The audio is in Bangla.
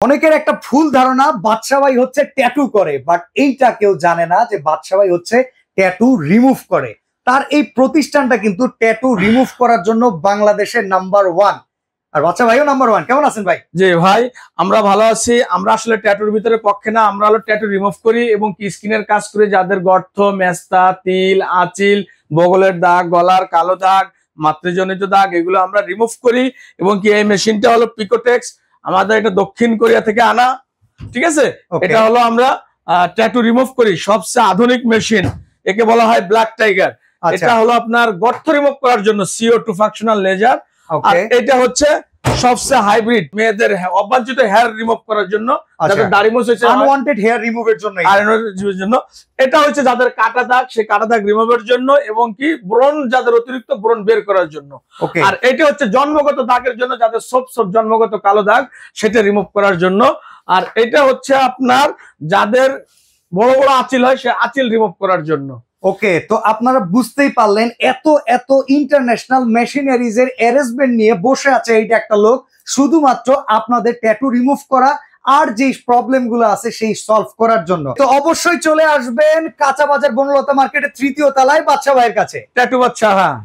অনেকের একটা ভুল ধারণা বাদশা ভাই হচ্ছে ট্যাটু করে, বাট এইটা কেউ জানে না যে বাদশা ভাই হচ্ছে ট্যাটু রিমুভ করে। তার এই প্রতিষ্ঠানটা কিন্তু ট্যাটু রিমুভ করার জন্য বাংলাদেশের নাম্বার ওয়ান। আর বাদশা ভাইও নাম্বার ওয়ান। কেমন আছেন ভাই? জি ভাই, আমরা ভালো আছি। আমরা আসলে ট্যাটুর ভিতরে পক্ষে না, আমরা হলো ট্যাটু রিমুভ করি এবং কি স্কিনের কাজ করি। যাদের গর্ত, মেস্তা, তিল, আঁচিল, বগলের দাগ, গলার কালো দাগ, মাতৃজনিত দাগ, এগুলো আমরা রিমুভ করি। এবং কি এই মেশিনটা হলো পিকোটেক্স, আমাদের এটা দক্ষিণ কোরিয়া থেকে আনা। ঠিক আছে, এটা হলো আমরা ট্যাটু রিমুভ করি সবচেয়ে আধুনিক মেশিন। একে বলা হয় ব্ল্যাক টাইগার। এটা হলো আপনার গর্ত রিমুভ করার জন্য CO2 ফাংশনাল লেজার। আর এটা হচ্ছে সবচেয়ে হাইব্রিড মেয়েদের অবাঞ্ছিত হেয়ার রিমুভ করার জন্য, যাদের দাড়ি মোছ হয়েছে আনওয়ান্টেড হেয়ার রিমুভের জন্য। এটা হচ্ছে যাদের কাটা দাগ, সেই কাটা দাগ রিমুভের জন্য এবং কি ব্রণ, যাদের অতিরিক্ত ব্রণ বের করার জন্য। আর এটা হচ্ছে জন্মগত দাগের জন্য, যাদের সব জন্মগত কালো দাগ, সেটা রিমুভ করার জন্য। আর এটা হচ্ছে আপনার যাদের বড় বড় আঁচিল হয়, সে আঁচিল রিমুভ করার জন্য। ওকে, তো আপনারা বুঝতেই পারলেন, এত এত ইন্টারন্যাশনাল মেশিনারিজ এর অ্যারেঞ্জমেন্ট নিয়ে বসে আছে এইটা একটা লোক, শুধুমাত্র আপনাদের ট্যাটু রিমুভ করা আর যে প্রবলেম গুলো আছে সেই সলভ করার জন্য। তো অবশ্যই চলে আসবেন কাঁচা বাজার বনলতা মার্কেটের 3য় তলায় বাদশা ভাইয়ের কাছে। ট্যাটু বাদশা। হ্যাঁ।